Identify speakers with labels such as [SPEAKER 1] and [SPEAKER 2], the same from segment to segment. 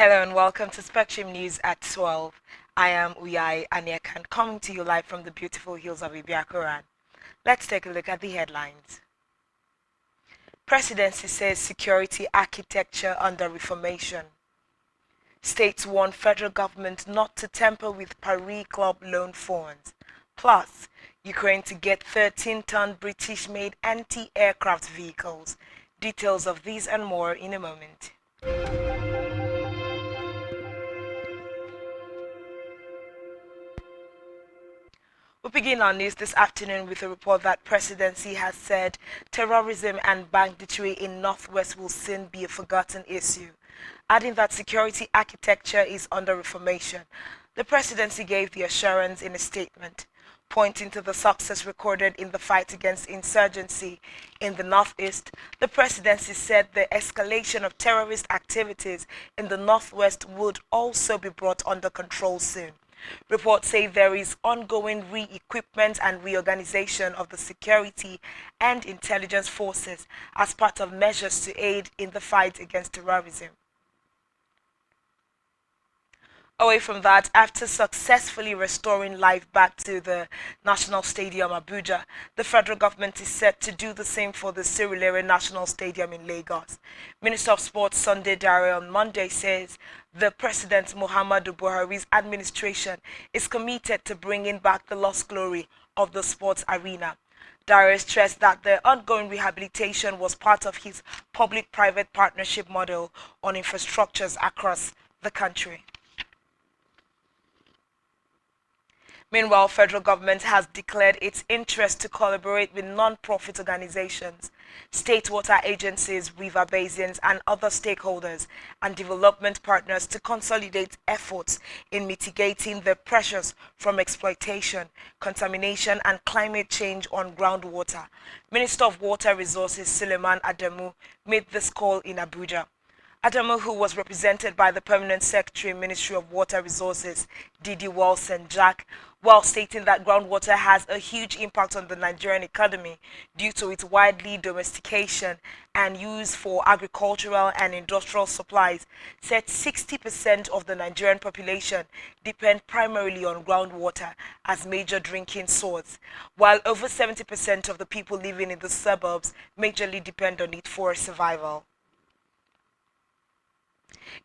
[SPEAKER 1] Hello and welcome to Spectrum News at 12. I am Uyai Anyekan, coming to you live from the beautiful hills of Ibiakuran. Let's take a look at the headlines. Presidency says security architecture under reformation. States warn federal government not to tamper with Paris Club loan funds. Plus, Ukraine to get 13-ton British-made anti-aircraft vehicles. Details of these and more in a moment. We begin our news this afternoon with a report that presidency has said terrorism and banditry in Northwest will soon be a forgotten issue, adding that security architecture is under reformation. The presidency gave the assurance in a statement, pointing to the success recorded in the fight against insurgency in the Northeast. The presidency said the escalation of terrorist activities in the Northwest would also be brought under control soon. Reports say there is ongoing re-equipment and reorganization of the security and intelligence forces as part of measures to aid in the fight against terrorism. Away from that, after successfully restoring life back to the National Stadium Abuja, the federal government is set to do the same for the Surulere National Stadium in Lagos. Minister of Sports Sunday Dare on Monday says the President Muhammadu Buhari's administration is committed to bringing back the lost glory of the sports arena. Dare stressed that the ongoing rehabilitation was part of his public-private partnership model on infrastructures across the country. Meanwhile, federal government has declared its interest to collaborate with non-profit organizations, state water agencies, river basins, and other stakeholders and development partners to consolidate efforts in mitigating the pressures from exploitation, contamination, and climate change on groundwater. Minister of Water Resources Suleiman Adamu made this call in Abuja. Adamu, who was represented by the Permanent Secretary, Ministry of Water Resources, Didi Walson Jack, while stating that groundwater has a huge impact on the Nigerian economy due to its widely domestication and use for agricultural and industrial supplies, said 60% of the Nigerian population depend primarily on groundwater as major drinking source, while over 70% of the people living in the suburbs majorly depend on it for survival.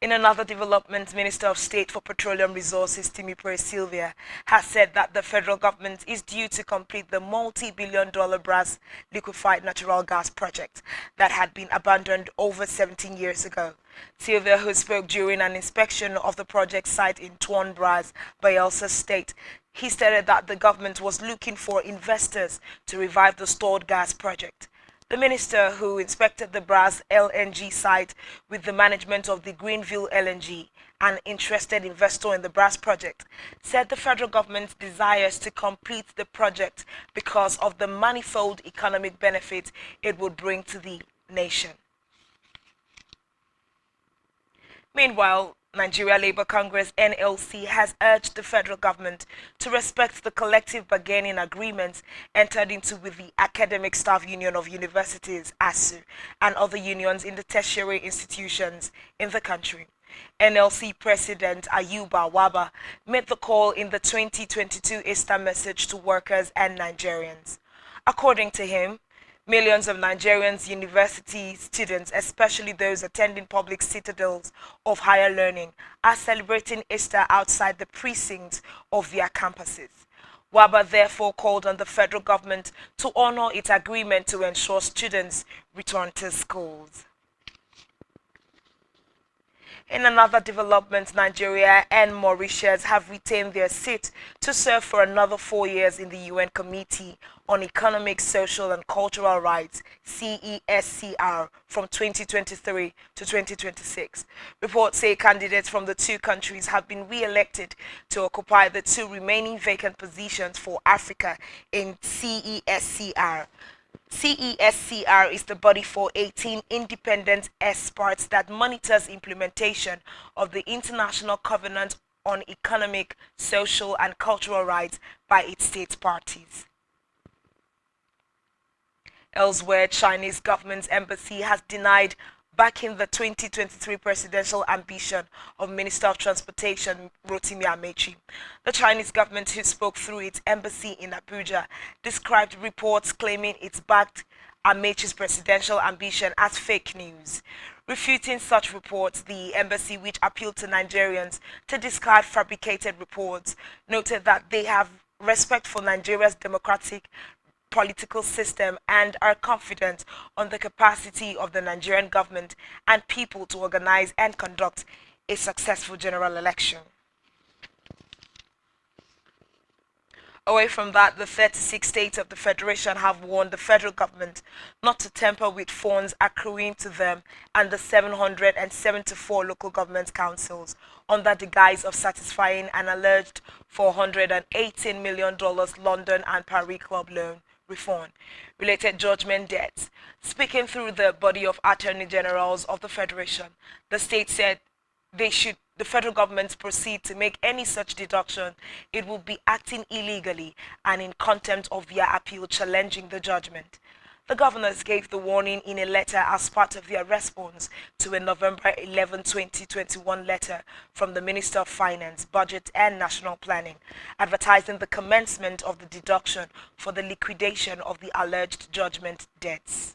[SPEAKER 1] In another development, Minister of State for Petroleum Resources Timipre Sylvia has said that the federal government is due to complete the multi-billion-dollar Brass liquefied natural gas project that had been abandoned over 17 years ago. Sylvia, who spoke during an inspection of the project site in Tuan Bras, Bayelsa State, he stated that the government was looking for investors to revive the stored gas project. The minister, who inspected the Brass LNG site with the management of the Greenville LNG, an interested investor in the Brass project, said the federal government desires to complete the project because of the manifold economic benefit it would bring to the nation. Meanwhile, Nigeria Labour Congress (NLC) has urged the federal government to respect the collective bargaining agreements entered into with the Academic Staff Union of Universities (ASU) and other unions in the tertiary institutions in the country. NLC President Ayuba Waba made the call in the 2022 Easter message to workers and Nigerians. According to him, millions of Nigerians university students, especially those attending public citadels of higher learning, are celebrating Easter outside the precincts of their campuses. Waba therefore called on the federal government to honor its agreement to ensure students return to schools. In another development, Nigeria and Mauritius have retained their seat to serve for another 4 years in the UN Committee on Economic, Social and Cultural Rights (CESCR) from 2023 to 2026. Reports say candidates from the two countries have been re-elected to occupy the two remaining vacant positions for Africa in CESCR. CESCR is the body for 18 independent experts that monitors implementation of the International Covenant on Economic, Social and Cultural Rights by its state parties. Elsewhere, Chinese government's embassy has denied backing the 2023 presidential ambition of Minister of Transportation Rotimi Amechi. The Chinese government, who spoke through its embassy in Abuja, described reports claiming it backed Amechi's presidential ambition as fake news. Refuting such reports, the embassy, which appealed to Nigerians to discard fabricated reports, noted that they have respect for Nigeria's democratic political system and are confident on the capacity of the Nigerian government and people to organize and conduct a successful general election. Away from that, the 36 states of the Federation have warned the federal government not to tamper with funds accruing to them and the 774 local government councils under the guise of satisfying an alleged $418 million London and Paris Club loan refund related judgment debts. Speaking through the body of attorney generals of the Federation, the state said the federal government proceed to make any such deduction, it will be acting illegally and in contempt of their appeal challenging the judgment. The governors gave the warning in a letter as part of their response to a November 11, 2021 letter from the Minister of Finance, Budget and National Planning, advertising the commencement of the deduction for the liquidation of the alleged judgment debts.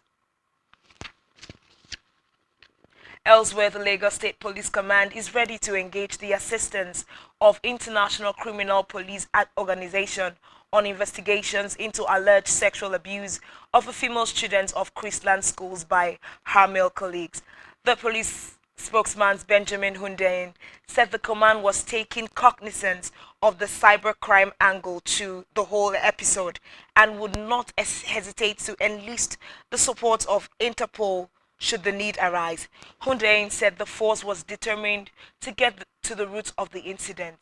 [SPEAKER 1] Elsewhere, the Lagos State Police Command is ready to engage the assistance of International Criminal Police Organization on investigations into alleged sexual abuse of a female student of Chrisland schools by her male colleagues. The police spokesman Benjamin Hundeyin said the command was taking cognizance of the cybercrime angle to the whole episode and would not hesitate to enlist the support of Interpol should the need arise. Hundeyin said the force was determined to get to the root of the incident,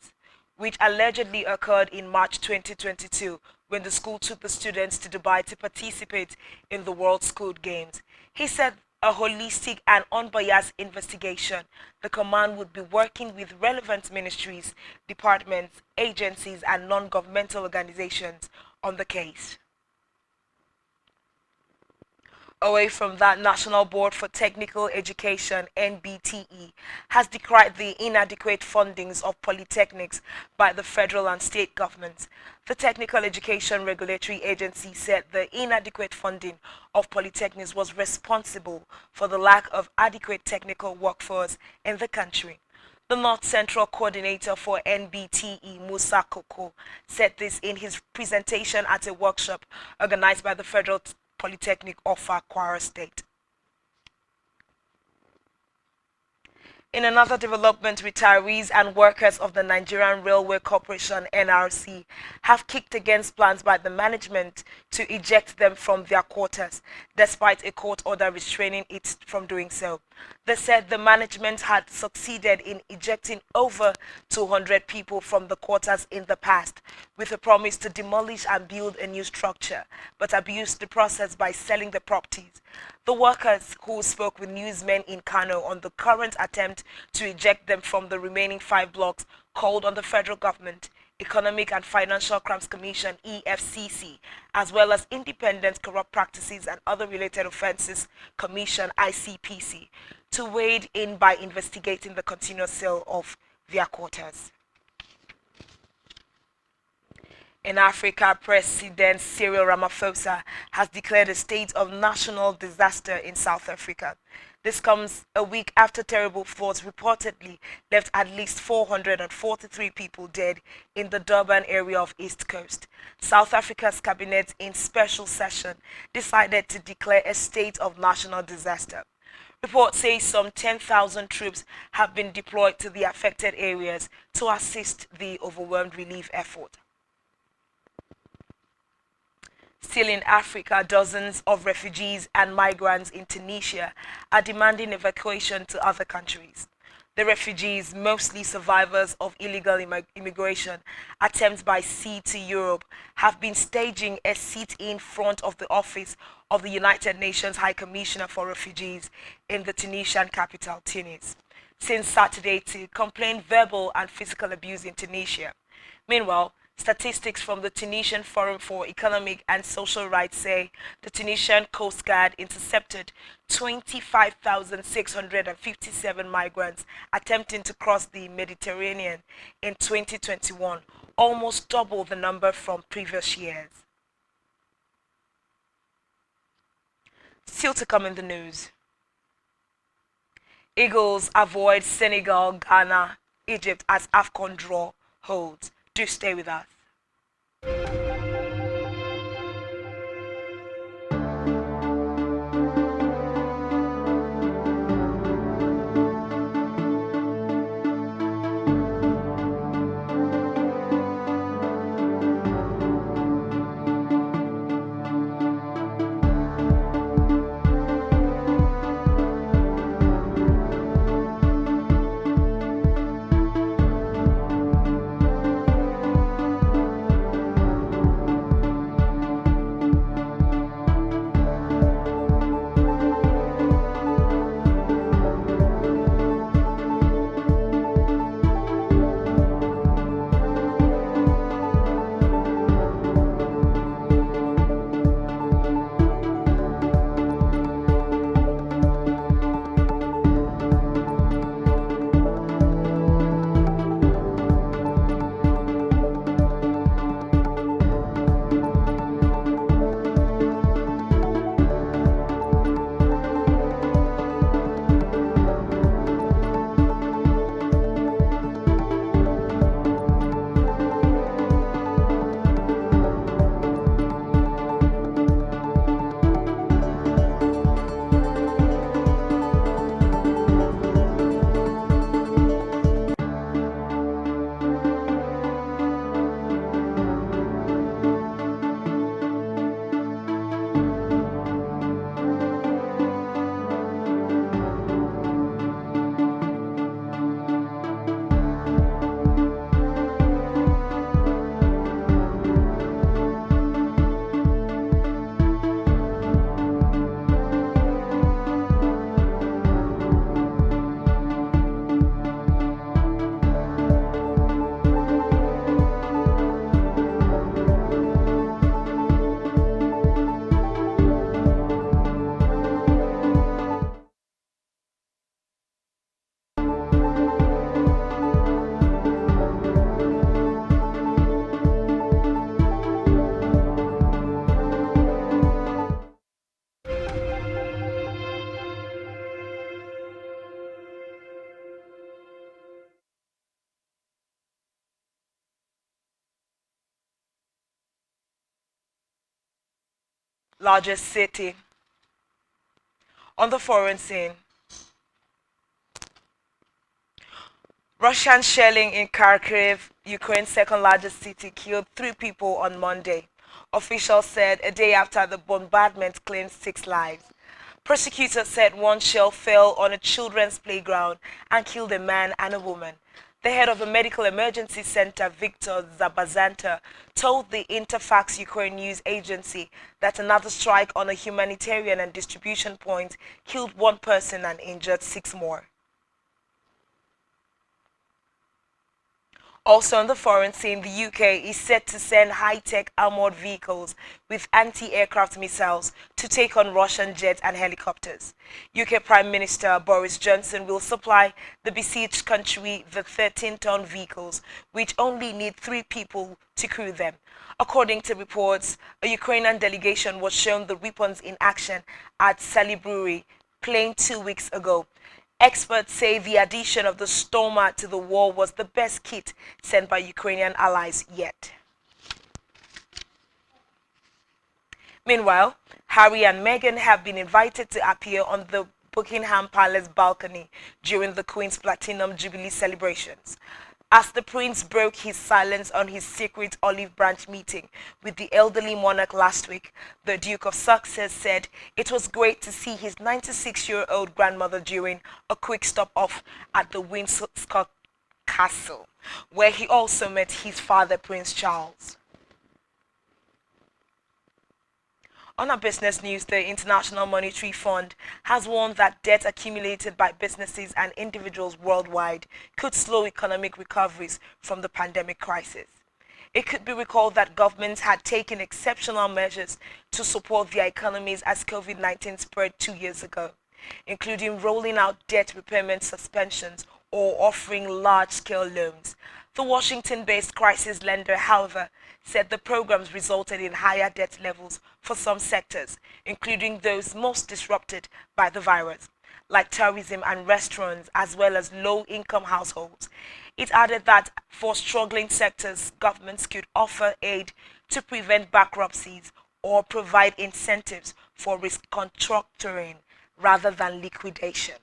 [SPEAKER 1] which allegedly occurred in March 2022 when the school took the students to Dubai to participate in the World School Games. He said a holistic and unbiased investigation, the command would be working with relevant ministries, departments, agencies and non-governmental organizations on the case. Away from that, National Board for Technical Education (NBTE) has decried the inadequate fundings of polytechnics by the federal and state governments. The Technical Education Regulatory Agency said the inadequate funding of polytechnics was responsible for the lack of adequate technical workforce in the country. The North Central Coordinator for NBTE, Musa Koko, said this in his presentation at a workshop organized by the Federal Polytechnic of Kwara State. In another development, retirees and workers of the Nigerian Railway Corporation (NRC) have kicked against plans by the management to eject them from their quarters, despite a court order restraining it from doing so. They said the management had succeeded in ejecting over 200 people from the quarters in the past, with a promise to demolish and build a new structure, but abused the process by selling the properties. The workers, who spoke with newsmen in Kano on the current attempt to eject them from the remaining 5 blocks, called on the federal government, Economic and Financial Crimes Commission (EFCC), as well as Independent Corrupt Practices and Other Related Offences Commission (ICPC), to wade in by investigating the continuous sale of their quarters. In Africa, President Cyril Ramaphosa has declared a state of national disaster in South Africa. This comes a week after terrible floods reportedly left at least 443 people dead in the Durban area of East Coast. South Africa's cabinet, in special session, decided to declare a state of national disaster. Reports say some 10,000 troops have been deployed to the affected areas to assist the overwhelmed relief effort. Still in Africa, dozens of refugees and migrants in Tunisia are demanding evacuation to other countries. The refugees, mostly survivors of illegal immigration attempts by sea to Europe, have been staging a sit-in front of the office of the United Nations High Commissioner for Refugees in the Tunisian capital, Tunis, since Saturday to complain verbal and physical abuse in Tunisia. Meanwhile, Statistics from the Tunisian Forum for Economic and Social Rights say the Tunisian Coast Guard intercepted 25,657 migrants attempting to cross the Mediterranean in 2021, almost double the number from previous years. Still to come in the news. Eagles avoid Senegal, Ghana, Egypt as AFCON draw holds. Do stay with us. Largest city. On the foreign scene, Russian shelling in Kharkiv, Ukraine's second largest city, killed 3 people on Monday. Officials said a day after the bombardment claimed 6 lives. Prosecutors said one shell fell on a children's playground and killed a man and a woman. The head of the Medical Emergency Center, Viktor Zabazanta, told the Interfax Ukraine news agency that another strike on a humanitarian and distribution point killed 1 person and injured 6 more. Also on the foreign scene, the UK is set to send high-tech armored vehicles with anti-aircraft missiles to take on Russian jets and helicopters. UK Prime Minister Boris Johnson will supply the besieged country the 13-ton vehicles, which only need 3 people to crew them. According to reports, a Ukrainian delegation was shown the weapons in action at Saliburi Plain 2 weeks ago. Experts say the addition of the Stormer to the war was the best kit sent by Ukrainian allies yet. Meanwhile, Harry and Meghan have been invited to appear on the Buckingham Palace balcony during the Queen's Platinum Jubilee celebrations. As the prince broke his silence on his secret olive branch meeting with the elderly monarch last week, the Duke of Sussex said it was great to see his 96-year-old grandmother during a quick stop off at the Windsor Castle, where he also met his father, Prince Charles. On our business news, the International Monetary Fund has warned that debt accumulated by businesses and individuals worldwide could slow economic recoveries from the pandemic crisis. It could be recalled that governments had taken exceptional measures to support their economies as COVID-19 spread 2 years ago, including rolling out debt repayment suspensions or offering large-scale loans. The Washington-based crisis lender, however, said the programs resulted in higher debt levels for some sectors, including those most disrupted by the virus, like tourism and restaurants, as well as low-income households. It added that for struggling sectors, governments could offer aid to prevent bankruptcies or provide incentives for restructuring rather than liquidation.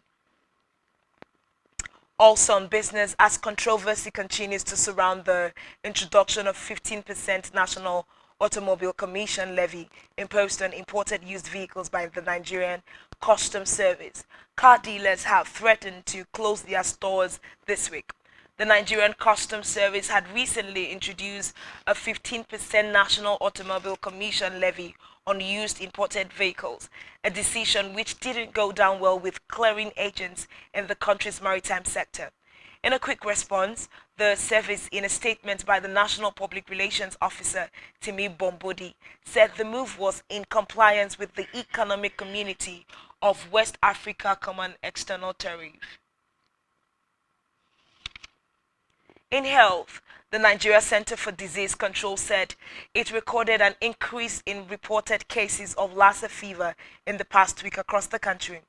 [SPEAKER 1] Also on business, as controversy continues to surround the introduction of 15% national automobile commission levy imposed on imported used vehicles by the Nigerian Customs Service, car dealers have threatened to close their stores this week. The Nigerian Customs Service had recently introduced a 15% national automobile commission levy on used imported vehicles, a decision which didn't go down well with clearing agents in the country's maritime sector. In a quick response, the service, in a statement by the National Public Relations Officer, Timi Bombodi, said the move was in compliance with the Economic Community of West Africa Common External Tariff. In health, the Nigeria Center for Disease Control said it recorded an increase in reported cases of Lassa fever in the past week across the country.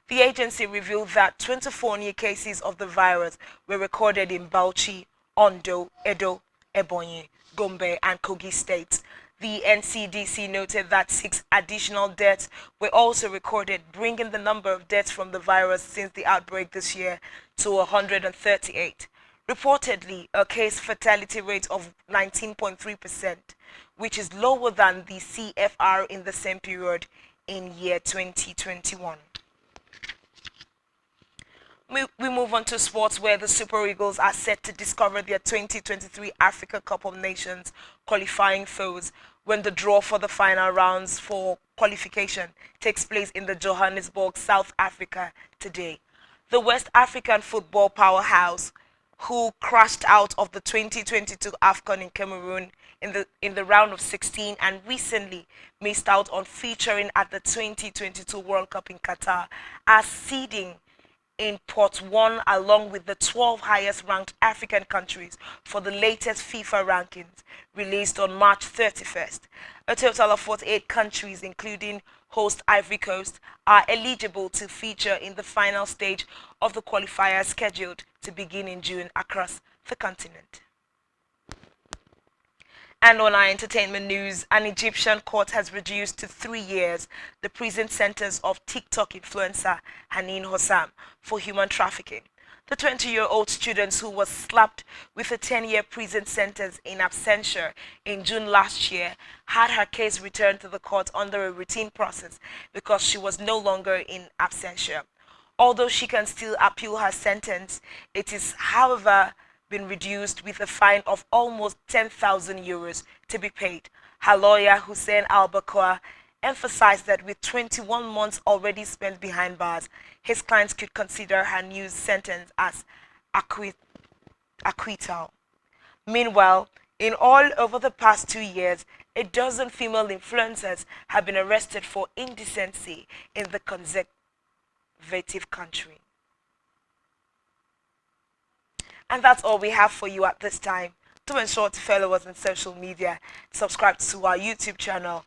[SPEAKER 1] The agency revealed that 24 new cases of the virus were recorded in Bauchi, Ondo, Edo, Ebonyi, Gombe, and Kogi states. The NCDC noted that 6 additional deaths were also recorded, bringing the number of deaths from the virus since the outbreak this year to 138. Reportedly, a case fatality rate of 19.3%, which is lower than the CFR in the same period in year 2021. We move on to sports, where the Super Eagles are set to discover their 2023 Africa Cup of Nations qualifying foes when the draw for the final rounds for qualification takes place in the Johannesburg, South Africa today. The West African football powerhouse, who crashed out of the 2022 AFCON in Cameroon in the round of 16 and recently missed out on featuring at the 2022 World Cup in Qatar, are seeding in pot 1 along with the 12 highest ranked African countries for the latest FIFA rankings released on March 31st. A total of 48 countries, including host Ivory Coast, are eligible to feature in the final stage of the qualifiers scheduled to begin in June across the continent. And on our entertainment news, an Egyptian court has reduced to 3 years the prison sentence of TikTok influencer Hanin Hossam for human trafficking. The 20-year-old student, who was slapped with a 10-year prison sentence in absentia in June last year, had her case returned to the court under a routine process because she was no longer in absentia. Although she can still appeal her sentence, it is, however, been reduced with a fine of almost 10,000 euros to be paid. Her lawyer, Hussein Al-Bakwa, emphasized that with 21 months already spent behind bars, his clients could consider her new sentence as acquittal. Meanwhile, in all over the past 2 years, a dozen female influencers have been arrested for indecency in the conservative country. And that's all we have for you at this time. Do ensure to follow us on social media, subscribe to our YouTube channel,